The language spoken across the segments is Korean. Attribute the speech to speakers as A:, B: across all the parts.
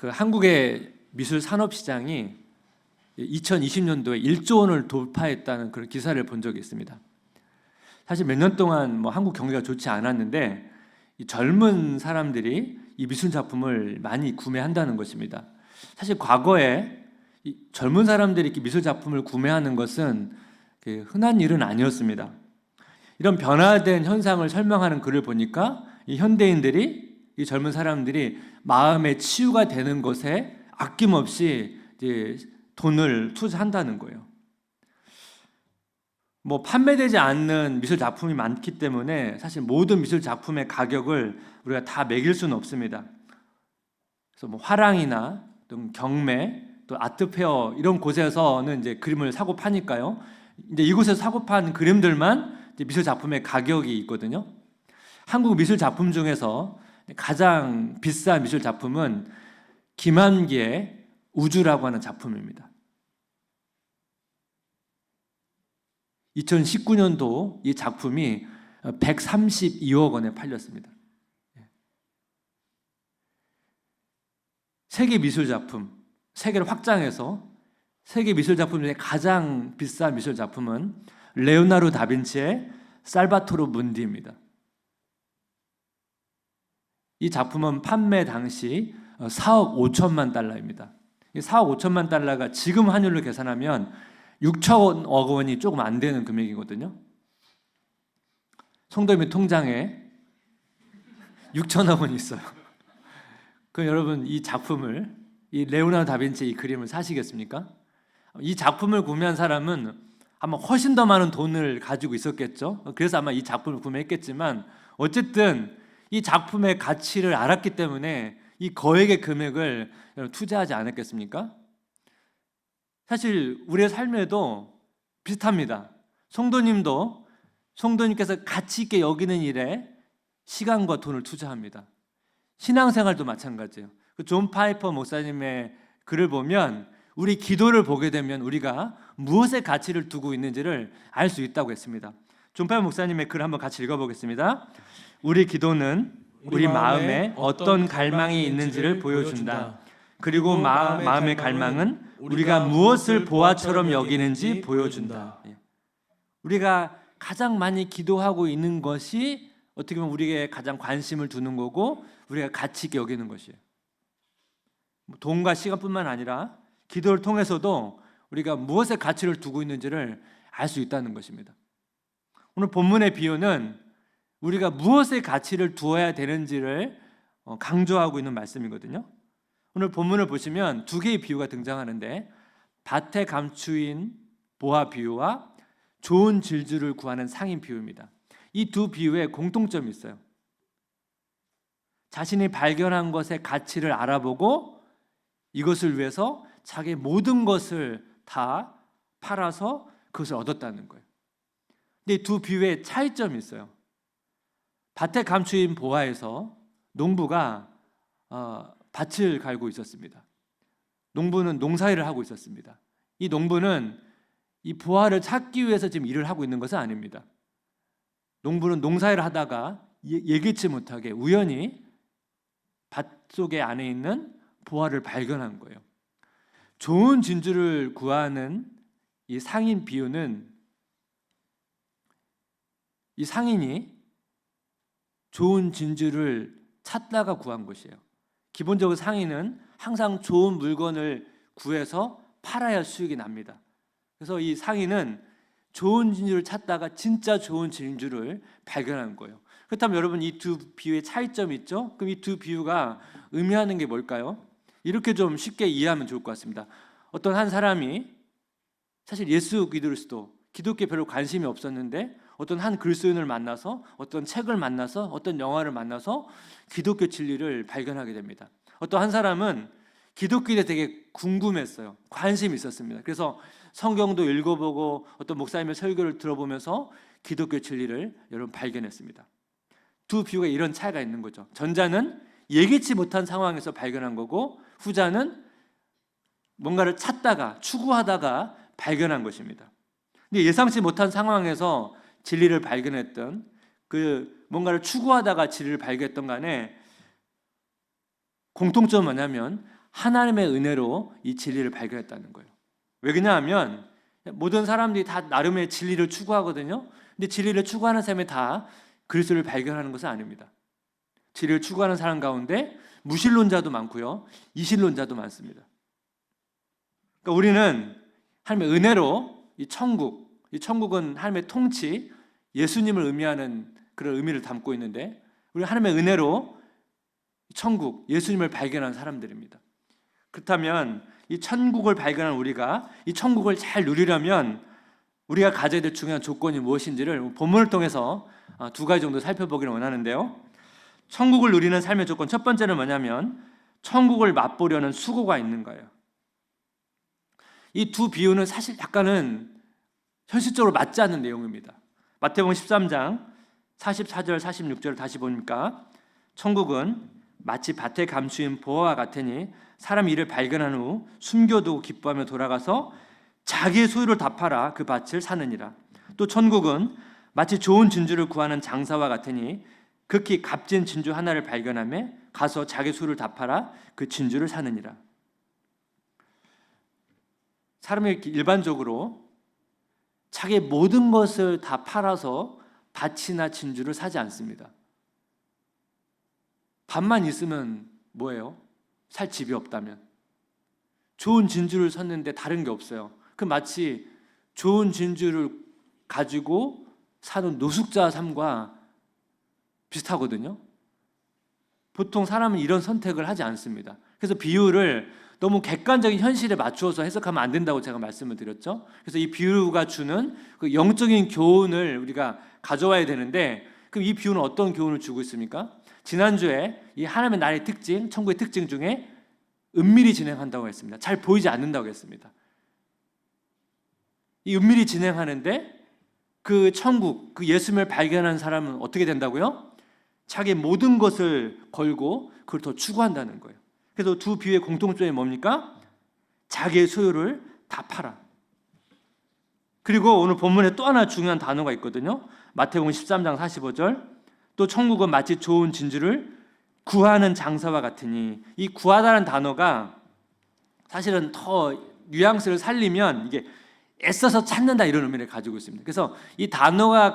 A: 그 한국의 미술 산업 시장이 2020년도에 1조 원을 돌파했다는 그런 기사를 본 적이 있습니다. 사실 몇 년 동안 한국 경기가 좋지 않았는데 이 젊은 사람들이 이 미술 작품을 많이 구매한다는 것입니다. 사실 과거에 이 젊은 사람들이 이렇게 미술 작품을 구매하는 것은 흔한 일은 아니었습니다. 이런 변화된 현상을 설명하는 글을 보니까 이 현대인들이, 이 젊은 사람들이 마음의 치유가 되는 것에 아낌없이 이제 돈을 투자한다는 거예요. 판매되지 않는 미술 작품이 많기 때문에 사실 모든 미술 작품의 가격을 우리가 다 매길 수는 없습니다. 그래서 화랑이나 또 경매, 또 아트페어 이런 곳에서는 이제 그림을 사고 파니까요. 이제 이곳에서 사고 판 그림들만 이제 미술 작품의 가격이 있거든요. 한국 미술 작품 중에서 가장 비싼 미술 작품은 김한기의 우주라고 하는 작품입니다. 2019년도 이 작품이 132억 원에 팔렸습니다. 세계 미술 작품, 세계를 확장해서 세계 미술 작품 중에 가장 비싼 미술 작품은 레오나르도 다빈치의 살바토르 문디입니다. 이 작품은 판매 당시 4억 5천만 달러입니다. 4억 5천만 달러가 지금 환율로 계산하면 6천억 원이 조금 안 되는 금액이거든요. 송도민 통장에 6천억 원이 있어요. 그럼 여러분 이 작품을, 이 레오나르도 다빈치 이 그림을 사시겠습니까? 이 작품을 구매한 사람은 아마 훨씬 더 많은 돈을 가지고 있었겠죠. 그래서 아마 이 작품을 구매했겠지만 어쨌든 이 작품의 가치를 알았기 때문에 이 거액의 금액을 투자하지 않았겠습니까? 사실 우리의 삶에도 비슷합니다. 성도님께서 가치 있게 여기는 일에 시간과 돈을 투자합니다. 신앙생활도 마찬가지예요. 존 파이퍼 목사님의 글을 보면 우리 기도를 보게 되면 우리가 무엇에 가치를 두고 있는지를 알 수 있다고 했습니다. 존 파이퍼 목사님의 글 한번 같이 읽어보겠습니다. 우리 기도는 우리 마음에 어떤 갈망이 있는지를 보여준다. 그리고 마음의 갈망은 우리가 무엇을 보아처럼 여기는지 보여준다. 우리가 가장 많이 기도하고 있는 것이 어떻게 보면 우리에게 가장 관심을 두는 거고 우리가 가치 있게 여기는 것이에요. 돈과 시간뿐만 아니라 기도를 통해서도 우리가 무엇에 가치를 두고 있는지를 알 수 있다는 것입니다. 오늘 본문의 비유는 우리가 무엇에 가치를 두어야 되는지를 강조하고 있는 말씀이거든요. 오늘 본문을 보시면 두 개의 비유가 등장하는데 밭에 감추인 보화 비유와 좋은 질주를 구하는 상인 비유입니다. 이 두 비유에 공통점이 있어요. 자신이 발견한 것의 가치를 알아보고 이것을 위해서 자기의 모든 것을 다 팔아서 그것을 얻었다는 거예요. 근데 이 두 비유의 차이점이 있어요. 밭에 감추인 보화에서 농부가 밭을 갈고 있었습니다. 농부는 농사일을 하고 있었습니다. 이 농부는 이 보화를 찾기 위해서 지금 일을 하고 있는 것은 아닙니다. 농부는 농사일을 하다가 예기치 못하게 우연히 밭 속에 안에 있는 보화를 발견한 거예요. 좋은 진주를 구하는 이 상인 비유는 이 상인이 좋은 진주를 찾다가 구한 것이에요. 기본적으로 상인은 항상 좋은 물건을 구해서 팔아야 수익이 납니다. 그래서 이 상인은 좋은 진주를 찾다가 진짜 좋은 진주를 발견한 거예요. 그렇다면 여러분 이 두 비유의 차이점이 있죠? 그럼 이 두 비유가 의미하는 게 뭘까요? 이렇게 좀 쉽게 이해하면 좋을 것 같습니다. 어떤 한 사람이 사실 예수 그리스도, 기독교에 별로 관심이 없었는데 어떤 한 글쓰인을 만나서 어떤 책을 만나서 어떤 영화를 만나서 기독교 진리를 발견하게 됩니다. 어떤 한 사람은 기독교에 되게 궁금했어요. 관심이 있었습니다. 그래서 성경도 읽어보고 어떤 목사님의 설교를 들어보면서 기독교 진리를 여러분 발견했습니다. 두 비유가 이런 차이가 있는 거죠. 전자는 예기치 못한 상황에서 발견한 거고 후자는 뭔가를 찾다가 추구하다가 발견한 것입니다. 근데 예상치 못한 상황에서 진리를 발견했던 뭔가를 추구하다가 진리를 발견했던 간에 공통점은 뭐냐면 하나님의 은혜로 이 진리를 발견했다는 거예요. 왜 그러냐하면 모든 사람들이 다 나름의 진리를 추구하거든요. 근데 진리를 추구하는 사람이 다 그리스도를 발견하는 것은 아닙니다. 진리를 추구하는 사람 가운데 무신론자도 많고요, 이신론자도 많습니다. 그러니까 우리는 하나님의 은혜로 이 천국은 하나님의 통치, 예수님을 의미하는 그런 의미를 담고 있는데, 우리 하나님의 은혜로 천국, 예수님을 발견한 사람들입니다. 그렇다면 이 천국을 발견한 우리가 이 천국을 잘 누리려면 우리가 가져야 될 중요한 조건이 무엇인지를 본문을 통해서 두 가지 정도 살펴보기를 원하는데요. 천국을 누리는 삶의 조건, 첫 번째는 뭐냐면 천국을 맛보려는 수고가 있는 거예요. 이 두 비유는 사실 약간은 현실적으로 맞지 않는 내용입니다. 마태복음 13장 44절 46절을 다시 보니까 천국은 마치 밭에 감추인 보화와 같으니 사람이 이를 발견한 후 숨겨두고 기뻐하며 돌아가서 자기의 소유를 다 팔아 그 밭을 사느니라. 또 천국은 마치 좋은 진주를 구하는 장사와 같으니 극히 값진 진주 하나를 발견하며 가서 자기 소유를 다 팔아 그 진주를 사느니라. 사람이 일반적으로 자기의 모든 것을 다 팔아서 밭이나 진주를 사지 않습니다. 밭만 있으면 뭐예요? 살 집이 없다면. 좋은 진주를 샀는데 다른 게 없어요. 그 마치 좋은 진주를 가지고 사는 노숙자 삶과 비슷하거든요. 보통 사람은 이런 선택을 하지 않습니다. 그래서 비유를 너무 객관적인 현실에 맞추어서 해석하면 안 된다고 제가 말씀을 드렸죠. 그래서 이 비유가 주는 그 영적인 교훈을 우리가 가져와야 되는데, 그럼 이 비유는 어떤 교훈을 주고 있습니까? 지난주에 이 하나님의 나라의 특징, 천국의 특징 중에 은밀히 진행한다고 했습니다. 잘 보이지 않는다고 했습니다. 이 은밀히 진행하는데 그 천국, 그 예수님을 발견한 사람은 어떻게 된다고요? 자기의 모든 것을 걸고 그걸 더 추구한다는 거예요. 그래서 두 비유의 공통점이 뭡니까? 자기의 소유를 다 팔아. 그리고 오늘 본문에 또 하나 중요한 단어가 있거든요. 마태복음 13장 45절. 또 천국은 마치 좋은 진주를 구하는 장사와 같으니, 이 구하다는 단어가 사실은 더 뉘앙스를 살리면 이게 애써서 찾는다 이런 의미를 가지고 있습니다. 그래서 이 단어가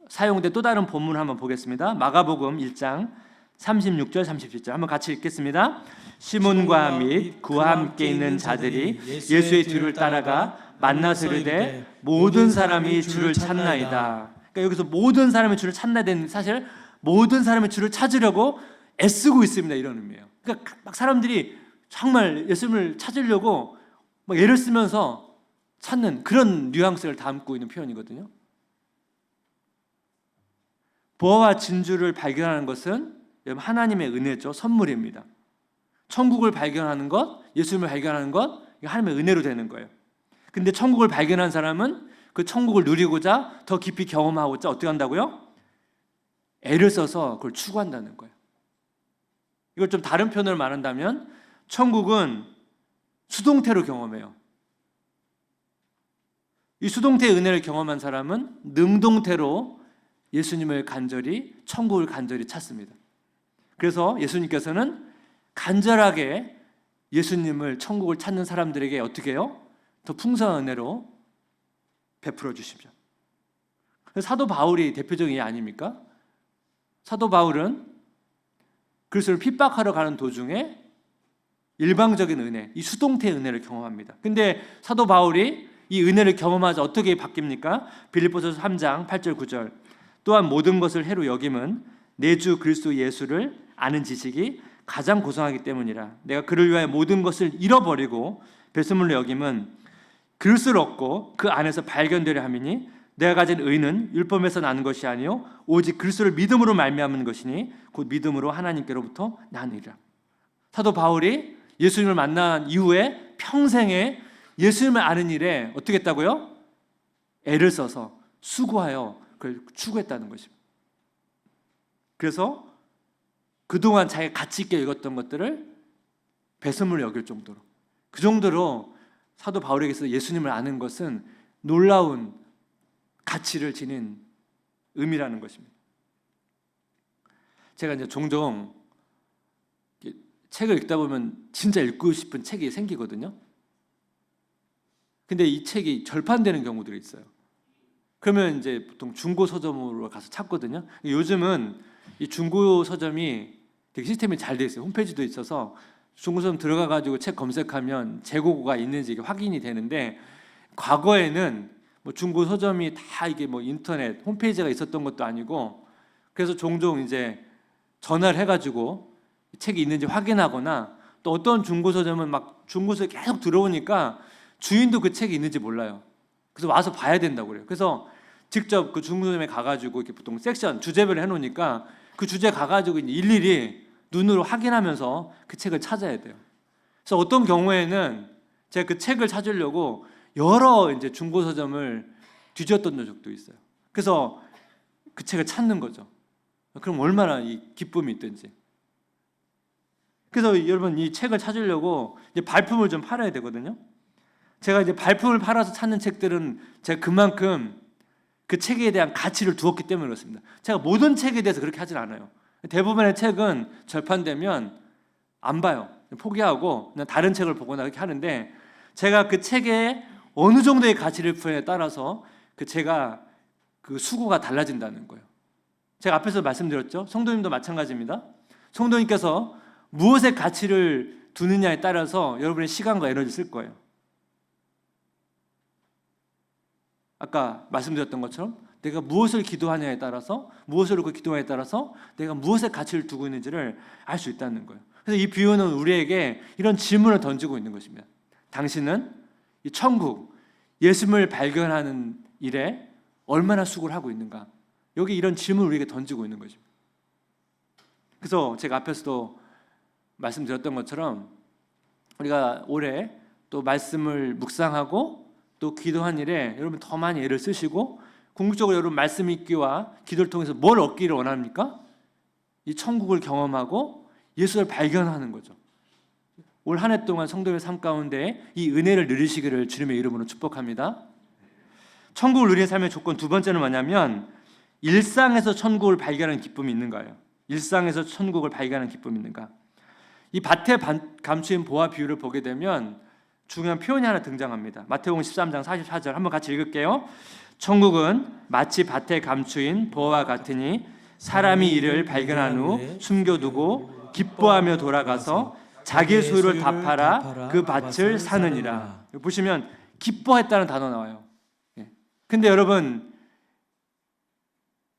A: 사용된 또 다른 본문을 한번 보겠습니다. 마가복음 1장 36절 37절 한번 같이 읽겠습니다. 시몬과 및 그와 함께 있는 자들이 예수의 뒤를 따라가 만나서 이르되 모든 사람이 주를 찾나이다. 그러니까 여기서 모든 사람이 주를 찾나야 되는, 사실 모든 사람이 주를 찾으려고 애쓰고 있습니다 이런 의미예요. 그러니까 막 사람들이 정말 예수님을 찾으려고 막 애를 쓰면서 찾는 그런 뉘앙스를 담고 있는 표현이거든요. 보화와 진주를 발견하는 것은 하나님의 은혜죠. 선물입니다. 천국을 발견하는 것, 예수님을 발견하는 것, 이게 하나님의 은혜로 되는 거예요. 근데 천국을 발견한 사람은 그 천국을 누리고자 더 깊이 경험하고자 어떻게 한다고요? 애를 써서 그걸 추구한다는 거예요. 이걸 좀 다른 표현으로 말한다면 천국은 수동태로 경험해요. 이 수동태의 은혜를 경험한 사람은 능동태로 예수님을 간절히, 천국을 간절히 찾습니다. 그래서 예수님께서는 간절하게 예수님을, 천국을 찾는 사람들에게 어떻게 해요? 더 풍성한 은혜로 베풀어 주십시오. 사도 바울이 대표적인 예 아닙니까? 사도 바울은 그리스도를 핍박하러 가는 도중에 일방적인 은혜, 이 수동태의 은혜를 경험합니다. 근데 사도 바울이 이 은혜를 경험하자 어떻게 바뀝니까? 빌립보서 3장 8절 9절. 또한 모든 것을 해로 여김은 내 주 그리스도 예수를 아는 지식이 가장 고상하기 때문이라. 내가 그를 위하여 모든 것을 잃어버리고 배설물로 여김은 그리스도를 얻고 그 안에서 발견되려 함이니 내가 가진 의는 율법에서 나는 것이 아니요 오직 그리스도를 믿음으로 말미암은 것이니 곧 믿음으로 하나님께로부터 나느니라. 사도 바울이 예수님을 만난 이후에 평생에 예수님을 아는 일에 어떻게 했다고요? 애를 써서 수고하여 그걸 추구했다는 것입니다. 그래서 그동안 자기가 가치 있게 읽었던 것들을 배설물로 여길 정도로, 그 정도로 사도 바울에게서 예수님을 아는 것은 놀라운 가치를 지닌 의미라는 것입니다. 제가 이제 종종 책을 읽다 보면 진짜 읽고 싶은 책이 생기거든요. 근데 이 책이 절판되는 경우들이 있어요. 그러면 이제 보통 중고 서점으로 가서 찾거든요. 요즘은 이 중고 서점이 되게 시스템이 잘 돼 있어요. 홈페이지도 있어서 중고 서점 들어가 가지고 책 검색하면 재고가 있는지 이게 확인이 되는데, 과거에는 뭐 중고 서점이 다 이게 뭐 인터넷 홈페이지가 있었던 것도 아니고, 그래서 종종 이제 전화를 해가지고 책이 있는지 확인하거나, 또 어떤 중고 서점은 막 중고서에 계속 들어오니까 주인도 그 책이 있는지 몰라요. 그래서 와서 봐야 된다고 그래요. 그래서 직접 그 중고서점에 가가지고 이렇게 보통 섹션 주제별로 해놓으니까 그 주제 가가지고 일일이 눈으로 확인하면서 그 책을 찾아야 돼요. 그래서 어떤 경우에는 제가 그 책을 찾으려고 여러 이제 중고 서점을 뒤졌던 적도 있어요. 그래서 그 책을 찾는 거죠. 그럼 얼마나 이 기쁨이 있든지. 그래서 여러분, 이 책을 찾으려고 이제 발품을 좀 팔아야 되거든요. 제가 이제 발품을 팔아서 찾는 책들은 제가 그만큼 그 책에 대한 가치를 두었기 때문에 그렇습니다. 제가 모든 책에 대해서 그렇게 하진 않아요. 대부분의 책은 절판되면 안 봐요. 포기하고 그냥 다른 책을 보거나 그렇게 하는데, 제가 그 책에 어느 정도의 가치를 부여에 따라서 제가 그 수고가 달라진다는 거예요. 제가 앞에서 말씀드렸죠. 성도님도 마찬가지입니다. 성도님께서 무엇에 가치를 두느냐에 따라서 여러분의 시간과 에너지 쓸 거예요. 아까 말씀드렸던 것처럼 내가 무엇을 기도하냐에 따라서, 무엇을 놓고 기도하냐에 따라서 내가 무엇에 가치를 두고 있는지를 알 수 있다는 거예요. 그래서 이 비유는 우리에게 이런 질문을 던지고 있는 것입니다. 당신은 이 천국, 예수님을 발견하는 일에 얼마나 수고를 하고 있는가? 여기 이런 질문을 우리에게 던지고 있는 것입니다. 그래서 제가 앞에서도 말씀드렸던 것처럼 우리가 올해 또 말씀을 묵상하고 또 기도한 일에 여러분 더 많이 애를 쓰시고, 궁극적으로 여러분 말씀 읽기와 기도를 통해서 뭘 얻기를 원합니까? 이 천국을 경험하고 예수를 발견하는 거죠. 올 한 해 동안 성도의 삶 가운데 이 은혜를 누리시기를 주님의 이름으로 축복합니다. 천국을 누리는 삶의 조건 두 번째는 뭐냐면, 일상에서 천국을 발견하는 기쁨이 있는가요? 일상에서 천국을 발견하는 기쁨이 있는가? 이 밭에 감추인 보화 비유를 보게 되면 중요한 표현이 하나 등장합니다. 마태복음 13장 44절 한번 같이 읽을게요. 천국은 마치 밭에 감추인 보화와 같으니 사람이 이를 발견한 후 숨겨두고 기뻐하며 돌아가서 자기의 소유를 다 팔아 그 밭을 사느니라. 보시면 기뻐했다는 단어 나와요. 근데 여러분,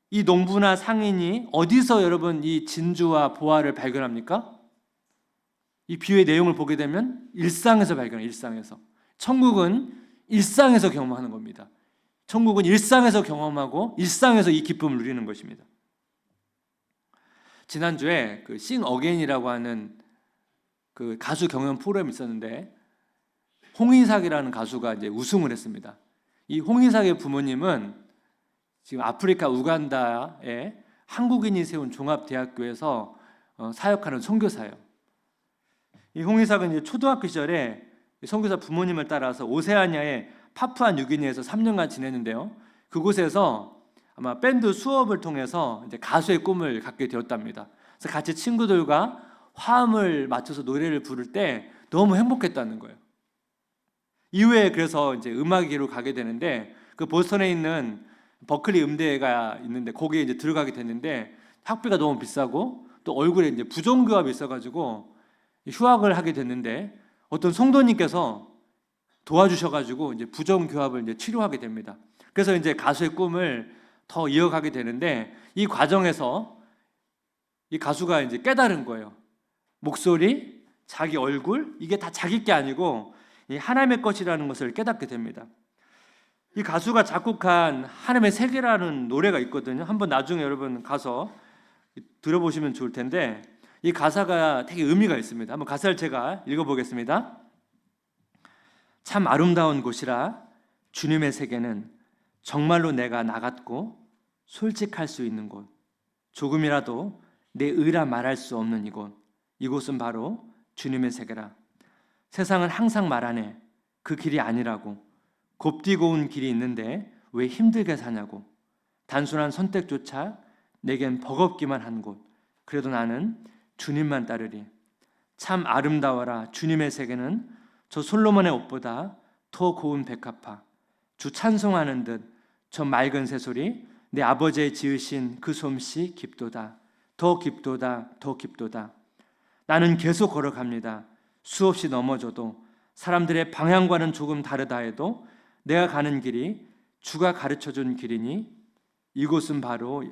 A: 이 농부나 상인이 어디서 여러분 이 진주와 보화를 발견합니까? 이 비유의 내용을 보게 되면 일상에서 발견해요. 일상에서. 천국은 일상에서 경험하는 겁니다. 천국은 일상에서 경험하고 일상에서 이 기쁨을 누리는 것입니다. 지난주에 그 싱 어게인이라고 하는 그 가수 경연 프로그램이 있었는데, 홍인삭이라는 가수가 이제 우승을 했습니다. 이 홍인삭의 부모님은 지금 아프리카 우간다에 한국인이 세운 종합대학교에서 사역하는 선교사예요. 이 홍인삭은 이제 초등학교 시절에 선교사 부모님을 따라서 오세아니아의 파푸아 뉴기니에서 3년간 지냈는데요. 그곳에서 아마 밴드 수업을 통해서 이제 가수의 꿈을 갖게 되었답니다. 그래서 같이 친구들과 화음을 맞춰서 노래를 부를 때 너무 행복했다는 거예요. 이후에 그래서 이제 음악계로 가게 되는데, 그 보스턴에 있는 버클리 음대가 있는데 거기에 이제 들어가게 됐는데, 학비가 너무 비싸고 또 얼굴에 이제 부정교합이 있어가지고 휴학을 하게 됐는데, 어떤 성도님께서 도와주셔가지고 이제 부정교합을 이제 치료하게 됩니다. 그래서 이제 가수의 꿈을 더 이어가게 되는데, 이 과정에서 이 가수가 이제 깨달은 거예요. 목소리, 자기 얼굴, 이게 다 자기 게 아니고 이 하나님의 것이라는 것을 깨닫게 됩니다. 이 가수가 작곡한 하나님의 세계라는 노래가 있거든요. 한번 나중에 여러분 가서 들어보시면 좋을 텐데, 이 가사가 되게 의미가 있습니다. 한번 가사를 제가 읽어보겠습니다. 참 아름다운 곳이라 주님의 세계는 정말로 내가 나갔고 솔직할 수 있는 곳, 조금이라도 내 의라 말할 수 없는 이곳은 바로 주님의 세계라. 세상은 항상 말하네. 그 길이 아니라고. 곱디고 온 길이 있는데 왜 힘들게 사냐고. 단순한 선택조차 내겐 버겁기만 한 곳. 그래도 나는 주님만 따르리. 참 아름다워라. 주님의 세계는 저 솔로몬의 옷보다 더 고운 백합화. 주 찬송하는 듯 저 맑은 새소리. 내 아버지의 지으신 그 솜씨 깊도다. 더 깊도다. 더 깊도다. 나는 계속 걸어갑니다. 수없이 넘어져도, 사람들의 방향과는 조금 다르다 해도 내가 가는 길이 주가 가르쳐준 길이니 이곳은 바로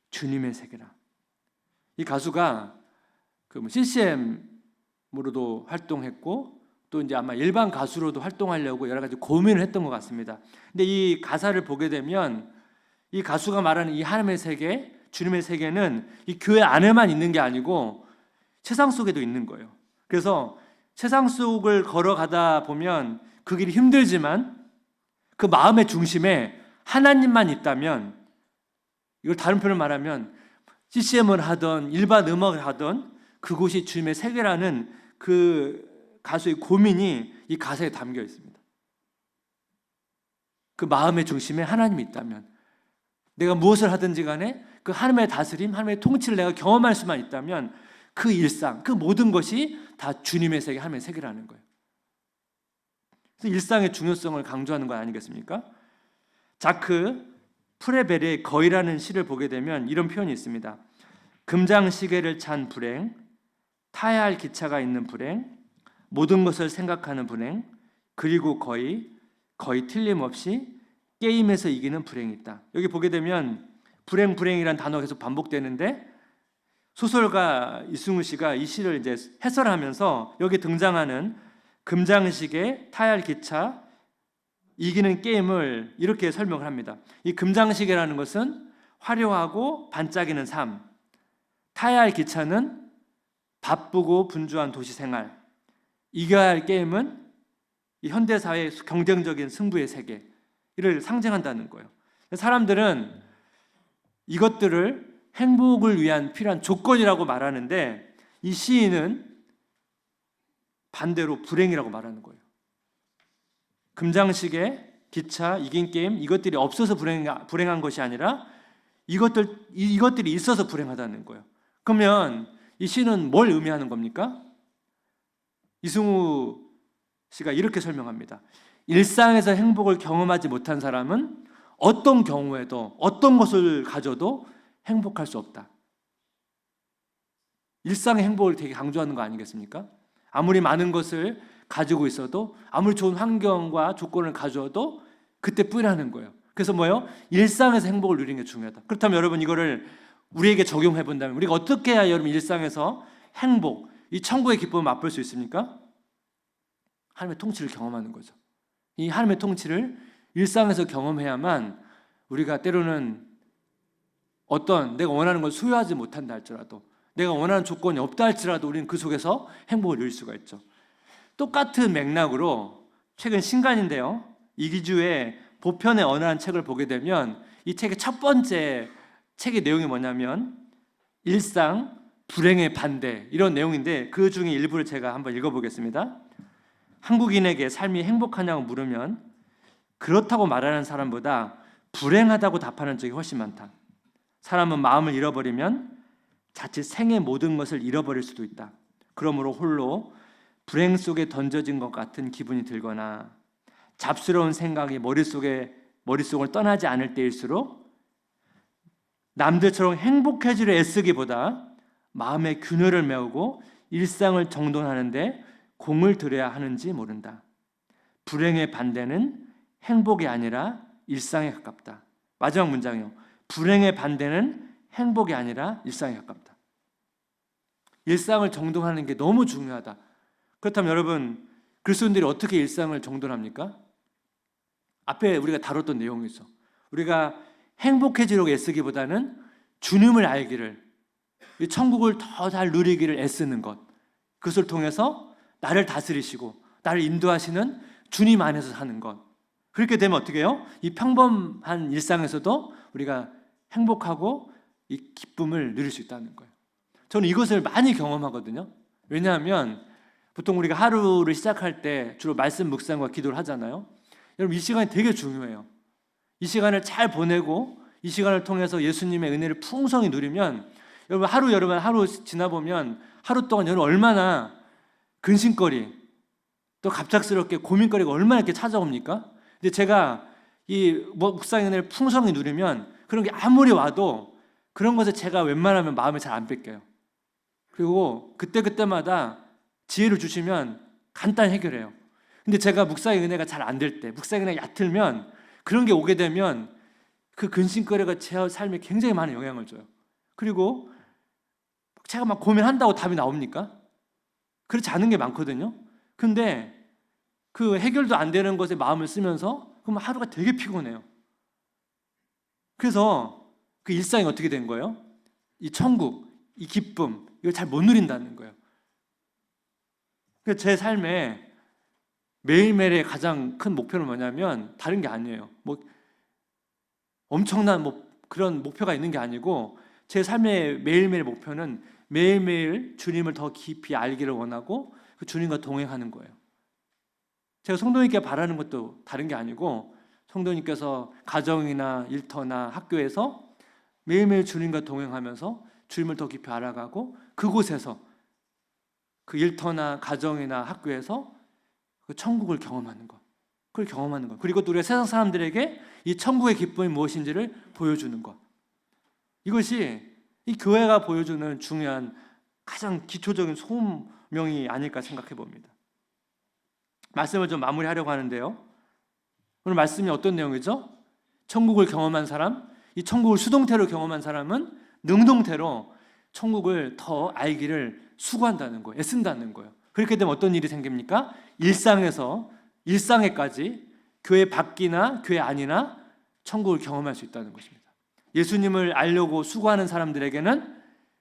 A: 주님의 세계라. 이 가수가 CCM으로도 활동했고 또 이제 아마 일반 가수로도 활동하려고 여러 가지 고민을 했던 것 같습니다. 근데 이 가사를 보게 되면 이 가수가 말하는 이 하나님의 세계, 주님의 세계는 이 교회 안에만 있는 게 아니고 세상 속에도 있는 거예요. 그래서 세상 속을 걸어가다 보면 그 길이 힘들지만 그 마음의 중심에 하나님만 있다면, 이걸 다른 표현을 말하면 CCM을 하던 일반 음악을 하던 그곳이 주님의 세계라는 그 가수의 고민이 이 가사에 담겨 있습니다. 그 마음의 중심에 하나님이 있다면, 내가 무엇을 하든지 간에 그 하나님의 다스림, 하나님의 통치를 내가 경험할 수만 있다면 그 일상, 그 모든 것이 다 주님의 세계, 하나님의 세계라는 거예요. 그래서 일상의 중요성을 강조하는 것 아니겠습니까? 자크 프레베르의 거이라는 시를 보게 되면 이런 표현이 있습니다. 금장시계를 찬 불행, 타야 할 기차가 있는 불행, 모든 것을 생각하는 불행, 그리고 거의 틀림없이 게임에서 이기는 불행이 있다. 여기 보게 되면 불행이란 단어가 계속 반복되는데, 소설가 이승우 씨가 이 시를 이제 해설하면서 여기 등장하는 금장시계, 타야 할 기차, 이기는 게임을 이렇게 설명을 합니다. 이 금장시계라는 것은 화려하고 반짝이는 삶, 타야 할 기차는 바쁘고 분주한 도시 생활, 이겨야 할 게임은 이 현대사회의 경쟁적인 승부의 세계, 이를 상징한다는 거예요. 사람들은 이것들을 행복을 위한 필요한 조건이라고 말하는데, 이 시인은 반대로 불행이라고 말하는 거예요. 금장시계, 기차, 이긴 게임, 이것들이 없어서 불행한 것이 아니라 이것들이 있어서 불행하다는 거예요. 그러면 이 시는 뭘 의미하는 겁니까? 이승우 씨가 이렇게 설명합니다. 일상에서 행복을 경험하지 못한 사람은 어떤 경우에도 어떤 것을 가져도 행복할 수 없다. 일상의 행복을 되게 강조하는 거 아니겠습니까? 아무리 많은 것을 가지고 있어도, 아무리 좋은 환경과 조건을 가져도 그때뿐이라는 거예요. 그래서 뭐예요? 일상에서 행복을 누리는 게 중요하다. 그렇다면 여러분, 이거를 우리에게 적용해 본다면 우리가 어떻게 해야 여러분 일상에서 행복, 이 천국의 기쁨을 맛볼 수 있습니까? 하나님의 통치를 경험하는 거죠. 이 하나님의 통치를 일상에서 경험해야만 우리가 때로는 어떤 내가 원하는 걸 소유하지 못한다 할지라도, 내가 원하는 조건이 없다 할지라도 우리는 그 속에서 행복을 누릴 수가 있죠. 똑같은 맥락으로 최근 신간인데요, 이기주의 보편의 언어라는 책을 보게 되면 이 책의 첫 번째 책의 내용이 뭐냐면 일상, 불행의 반대, 이런 내용인데 그 중에 일부를 제가 한번 읽어보겠습니다. 한국인에게 삶이 행복하냐고 물으면 그렇다고 말하는 사람보다 불행하다고 답하는 적이 훨씬 많다. 사람은 마음을 잃어버리면 자칫 생의 모든 것을 잃어버릴 수도 있다. 그러므로 홀로 불행 속에 던져진 것 같은 기분이 들거나 잡스러운 생각이 머릿속을 떠나지 않을 때일수록 남들처럼 행복해지려 애쓰기보다 마음의 균열을 메우고 일상을 정돈하는데 공을 들여야 하는지 모른다. 불행의 반대는 행복이 아니라 일상에 가깝다. 마지막 문장이요. 불행의 반대는 행복이 아니라 일상에 가깝다. 일상을 정돈하는 게 너무 중요하다. 그렇다면 여러분, 그리스도인들이 어떻게 일상을 정돈합니까? 앞에 우리가 다뤘던 내용이죠. 우리가 행복해지려고 애쓰기보다는 주님을 알기를, 이 천국을 더 잘 누리기를 애쓰는 것, 그것을 통해서 나를 다스리시고 나를 인도하시는 주님 안에서 사는 것. 그렇게 되면 어떻게 해요? 이 평범한 일상에서도 우리가 행복하고 이 기쁨을 누릴 수 있다는 거예요. 저는 이것을 많이 경험하거든요. 왜냐하면 보통 우리가 하루를 시작할 때 주로 말씀 묵상과 기도를 하잖아요. 여러분, 이 시간이 되게 중요해요. 이 시간을 잘 보내고 이 시간을 통해서 예수님의 은혜를 풍성히 누리면 여러분 하루 지나보면 하루 동안 여러분 얼마나 근심거리 또 갑작스럽게 고민거리가 얼마나 이렇게 찾아옵니까? 근데 제가 이 묵상의 은혜를 풍성히 누리면 그런 게 아무리 와도 그런 것에 제가 웬만하면 마음에 잘 안 뺏겨요. 그리고 그때마다 지혜를 주시면 간단히 해결해요. 근데 제가 묵상의 은혜가 잘 안 될 때, 묵상의 은혜가 얕으면 그런 게 오게 되면 그 근심거리가 제 삶에 굉장히 많은 영향을 줘요. 그리고 제가 막 고민한다고 답이 나옵니까? 그렇지 않은 게 많거든요. 근데 그 해결도 안 되는 것에 마음을 쓰면서 그럼 하루가 되게 피곤해요. 그래서 그 일상이 어떻게 된 거예요? 이 천국, 이 기쁨, 이걸 잘 못 누린다는 거예요. 제 삶에 매일매일의 가장 큰 목표는 뭐냐면 다른 게 아니에요. 뭐 엄청난 그런 목표가 있는 게 아니고 제 삶의 매일매일 목표는 매일매일 주님을 더 깊이 알기를 원하고 그 주님과 동행하는 거예요. 제가 성도님께 바라는 것도 다른 게 아니고 성도님께서 가정이나 일터나 학교에서 매일매일 주님과 동행하면서 주님을 더 깊이 알아가고 그곳에서 그 일터나 가정이나 학교에서 그 천국을 경험하는 것, 그걸 경험하는 것. 그리고 또 우리가 세상 사람들에게 이 천국의 기쁨이 무엇인지를 보여주는 것. 이것이 이 교회가 보여주는 중요한 가장 기초적인 소명이 아닐까 생각해 봅니다. 말씀을 좀 마무리하려고 하는데요. 오늘 말씀이 어떤 내용이죠? 천국을 경험한 사람, 이 천국을 수동태로 경험한 사람은 능동태로 천국을 더 알기를 수고한다는 거예요. 애쓴다는 거예요. 그렇게 되면 어떤 일이 생깁니까? 일상에서 일상에까지 교회 밖이나 교회 안이나 천국을 경험할 수 있다는 것입니다. 예수님을 알려고 수고하는 사람들에게는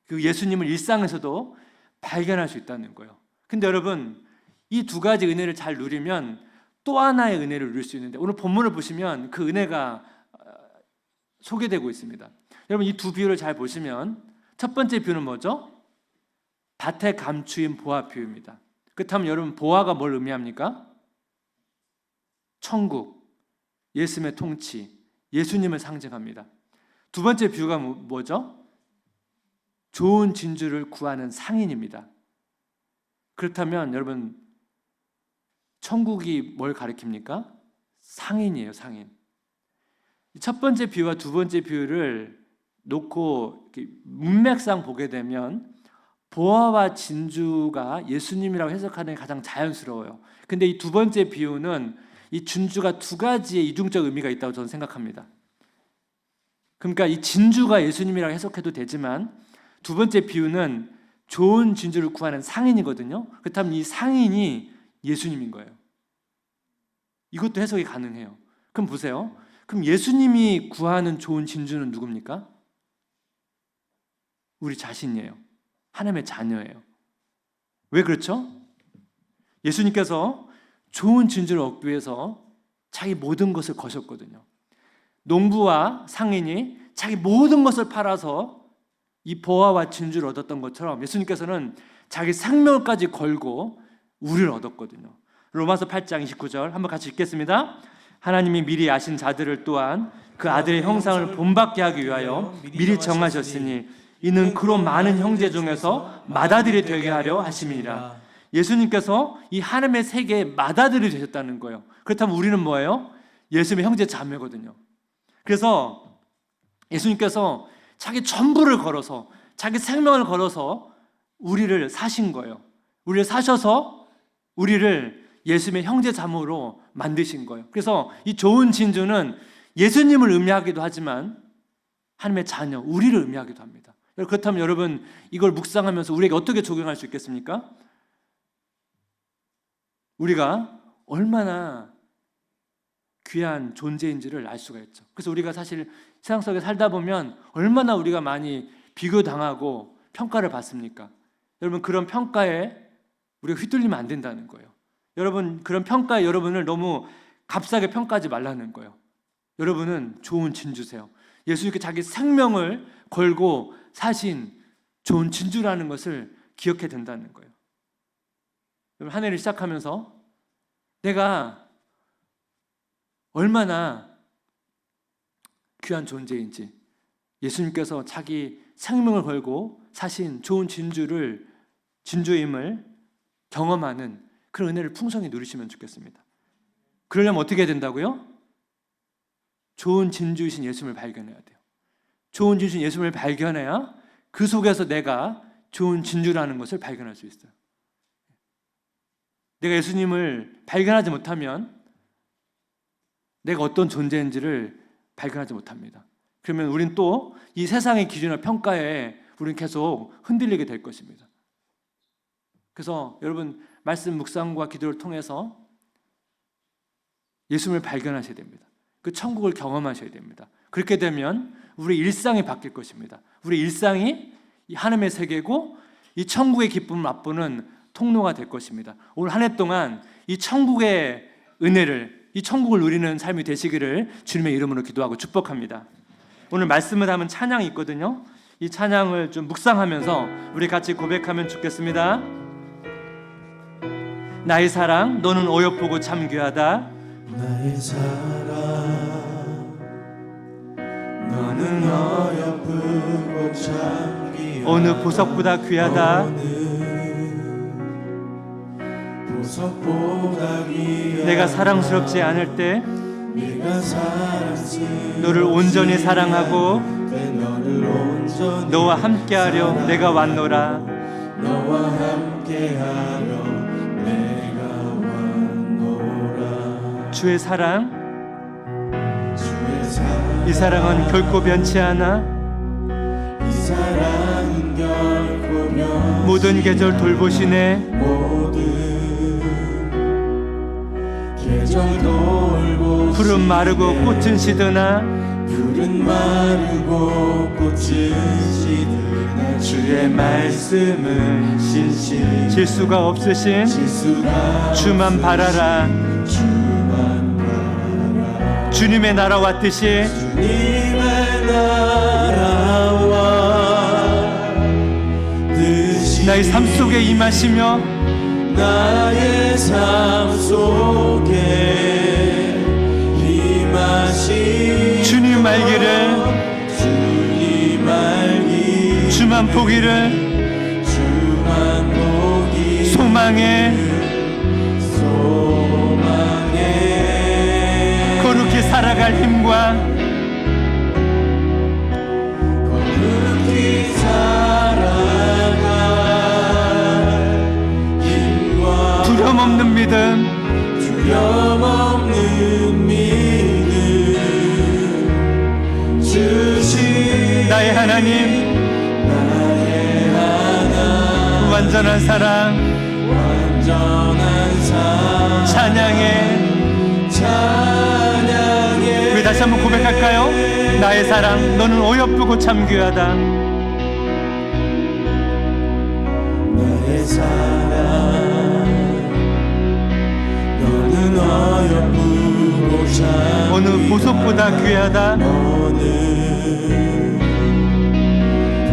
A: 그 예수님을 일상에서도 발견할 수 있다는 거예요. 근데 여러분, 이 두 가지 은혜를 잘 누리면 또 하나의 은혜를 누릴 수 있는데 오늘 본문을 보시면 그 은혜가 소개되고 있습니다. 여러분, 이 두 비유를 잘 보시면 첫 번째 비유는 뭐죠? 밭에 감추인 보화 비유입니다. 그렇다면 여러분, 보화가 뭘 의미합니까? 천국, 예수님의 통치, 예수님을 상징합니다. 두 번째 비유가 뭐죠? 좋은 진주를 구하는 상인입니다. 그렇다면 여러분, 천국이 뭘 가리킵니까? 상인이에요, 상인. 첫 번째 비유와 두 번째 비유를 놓고 문맥상 보게 되면 보화와 진주가 예수님이라고 해석하는 게 가장 자연스러워요. 근데 이 두 번째 비유는 이 진주가 두 가지의 이중적 의미가 있다고 저는 생각합니다. 그러니까 이 진주가 예수님이라고 해석해도 되지만 두 번째 비유는 좋은 진주를 구하는 상인이거든요. 그렇다면 이 상인이 예수님인 거예요. 이것도 해석이 가능해요. 그럼 보세요. 그럼 예수님이 구하는 좋은 진주는 누굽니까? 우리 자신이에요. 하나님의 자녀예요. 왜 그렇죠? 예수님께서 좋은 진주를 얻기 위해서 자기 모든 것을 거셨거든요. 농부와 상인이 자기 모든 것을 팔아서 이 보화와 진주를 얻었던 것처럼 예수님께서는 자기 생명까지 걸고 우리를 얻었거든요. 로마서 8장 29절 한번 같이 읽겠습니다. 하나님이 미리 아신 자들을 또한 그 아들의 형상을 본받게 하기 위하여 미리 정하셨으니 이는 그로 많은 형제 중에서 맏아들이 되게 하려 하심이니라. 예수님께서 이 하나님의 세계에 맏아들이 되셨다는 거예요. 그렇다면 우리는 뭐예요? 예수님의 형제 자매거든요. 그래서 예수님께서 자기 전부를 걸어서 자기 생명을 걸어서 우리를 사신 거예요. 우리를 사셔서 우리를 예수님의 형제 자매로 만드신 거예요. 그래서 이 좋은 진주는 예수님을 의미하기도 하지만 하나님의 자녀, 우리를 의미하기도 합니다. 그렇다면 여러분, 이걸 묵상하면서 우리에게 어떻게 적용할 수 있겠습니까? 우리가 얼마나 귀한 존재인지를 알 수가 있죠. 그래서 우리가 사실 세상 속에 살다 보면 얼마나 우리가 많이 비교당하고 평가를 받습니까? 여러분, 그런 평가에 우리가 휘둘리면 안 된다는 거예요. 여러분, 그런 평가에 여러분을 너무 값싸게 평가하지 말라는 거예요. 여러분은 좋은 진주세요. 예수님께 자기 생명을 걸고 사신 좋은 진주라는 것을 기억해야 된다는 거예요. 여러분, 한 해를 시작하면서 내가 얼마나 귀한 존재인지, 예수님께서 자기 생명을 걸고 사신 좋은 진주임을 경험하는 그런 은혜를 풍성히 누리시면 좋겠습니다. 그러려면 어떻게 해야 된다고요? 좋은 진주이신 예수님을 발견해야 돼요. 좋은 진주이신 예수님을 발견해야 그 속에서 내가 좋은 진주라는 것을 발견할 수 있어요. 내가 예수님을 발견하지 못하면 내가 어떤 존재인지를 발견하지 못합니다. 그러면 우린 또 이 세상의 기준과 평가에 우린 계속 흔들리게 될 것입니다. 그래서 여러분 말씀 묵상과 기도를 통해서 예수님을 발견하셔야 됩니다. 그 천국을 경험하셔야 됩니다. 그렇게 되면 우리 일상이 바뀔 것입니다. 우리 일상이 이 하나님의 세계고 이 천국의 기쁨을 맛보는 통로가 될 것입니다. 오늘 한 해 동안 이 천국의 은혜를, 이 천국을 누리는 삶이 되시기를 주님의 이름으로 기도하고 축복합니다. 오늘 말씀을 하면 찬양이 있거든요. 이 찬양을 좀 묵상하면서 우리 같이 고백하면 좋겠습니다. 나의 사랑 너는 어여쁘고 참 귀하다.
B: 나의 사랑 너는 어여쁘고 참 귀하다.
A: 어느 보석보다 귀하다.
B: 어느 보석보다 귀하다.
A: 내가 사랑스럽지 않을 때
B: 내가 사랑스럽지
A: 너를 온전히 사랑하고
B: 너를 온전히
A: 너와 함께하려 내가 왔노라.
B: 너와 함께하려 내가 왔노라.
A: 주의 사랑,
B: 주의 사랑
A: 이 사랑은 결코 변치 않아.
B: 이 사랑은 결코 변치
A: 모든 계절 돌보시네.
B: 모든 계절 돌보시네.
A: 푸른 마르고 꽃은 시드나
B: 푸른 마르고 꽃은 시드나 주의 말씀은 신실
A: 질수가 없으신
B: 질수가
A: 주만 바라라.
B: 주만 바라라.
A: 주님의 나라와 뜻이
B: 주님의 나라와 뜻이
A: 나의 삶 속에 임하시며
B: 나의 삶 속에 임하시
A: 주님 알기를
B: 주님 알기
A: 주만 보기를
B: 주만 보기
A: 소망해
B: 소망해
A: 거룩히 살아갈 힘과
B: 거룩히 살아갈 힘과
A: 두려움 없는 믿음
B: 두려움 없는 믿음 주시
A: 나의 하나님
B: 나의 하나님
A: 완전한 사랑
B: 완전한 사랑
A: 찬양해.
B: 찬양해.
A: 우리 다시 한번 고백할까요? 나의 사랑 너는 어여쁘고 참 귀하다.
B: 나의 사랑 너는 어여쁘고 참
A: 어느 보석보다 귀하다.
B: 어느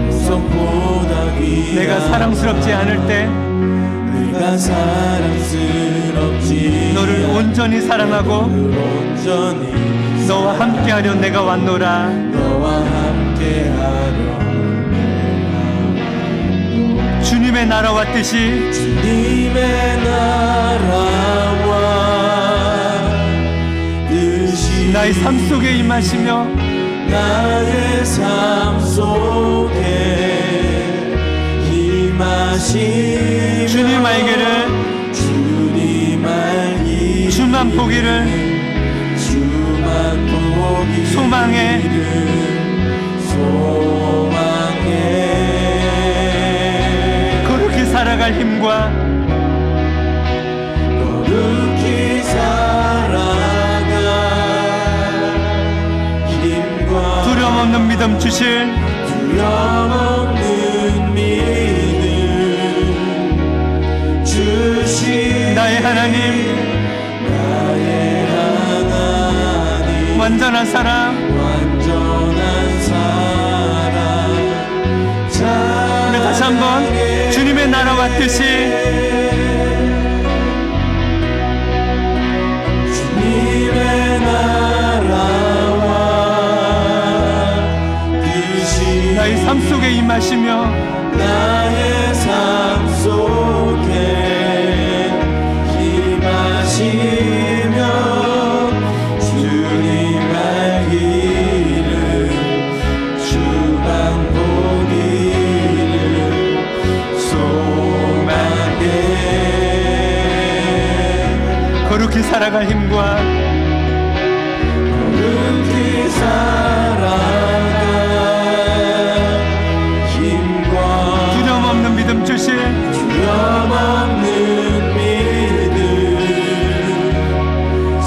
B: 보석보다 귀하다.
A: 내가 사랑스럽지 않을 때
B: 내가 사랑스럽지
A: 너를 온전히 사랑하고
B: 너를 온전히
A: 너와 함께하려 내가 왔노라.
B: 너와 함께하려
A: 주님의 나라와 뜻이
B: 주님의 나라와 뜻이
A: 나의 삶 속에 임하시며
B: 나의 삶 속에 임하시
A: 주님 알기를
B: 주님 알기
A: 주만 보기를
B: 주만 보기
A: 소망해
B: 소망해
A: 거룩히 살아갈 힘과
B: 거룩히 살아갈 힘과
A: 두려움 없는 믿음 주실
B: 두려움 없는 믿음 주시
A: 나의 하나님
B: 나의 하나님
A: 완전한 사랑.
B: 완전한 사랑
A: 우리 다시 한번 주님의 나라와 뜻이
B: 주님의 나라와 뜻이
A: 나의 삶 삶 속에 임하시며
B: 나의 삶 속에 임하시며 주님 알기를 주만 보기를 소망해
A: 거룩히 살아갈 힘과
B: 거룩히 살아갈 힘과
A: 두려움 없는 믿음 주실
B: 두려움 없는 믿음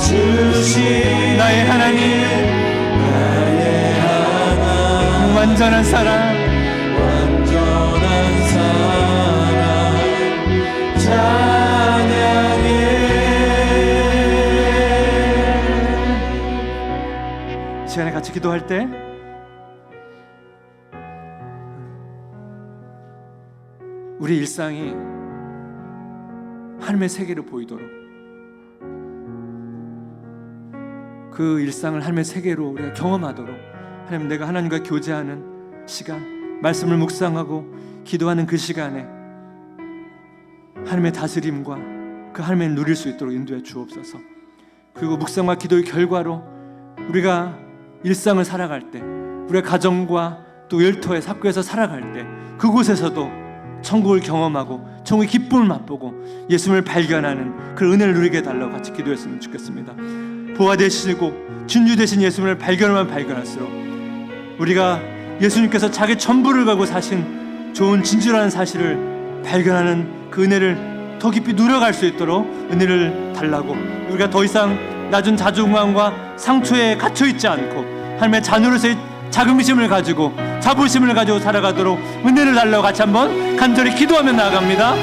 B: 주신
A: 나의 하나님
B: 나의 하나님
A: 완전한 사랑
B: 완전한 사랑 찬양해
A: 시간에 같이 기도할 때 우리 일상이 하나님의 세계로 보이도록 그 일상을 하나님의 세계로 우리가 경험하도록 하나님 내가 하나님과 교제하는 시간 말씀을 묵상하고 기도하는 그 시간에 하나님의 다스림과 그 하나님을 누릴 수 있도록 인도해 주옵소서. 그리고 묵상과 기도의 결과로 우리가 일상을 살아갈 때 우리가 가정과 또 일터에 학교에서 살아갈 때 그곳에서도 천국을 경험하고 천국의 기쁨을 맛보고 예수님을 발견하는 그 은혜를 누리게 해달라고 같이 기도했으면 좋겠습니다. 보화 되시고 진주 되신 예수님을 발견하면 발견할수록 우리가 예수님께서 자기 전부를 걸고 사신 좋은 진주라는 사실을 발견하는 그 은혜를 더 깊이 누려갈 수 있도록 은혜를 달라고 우리가 더 이상 낮은 자존감과 상처에 갇혀있지 않고 하나님의 자녀로서의 자긍심을 가지고 자부심을 가지고 살아가도록 은혜를 달라고 같이 한번 간절히 기도하며 나아갑니다.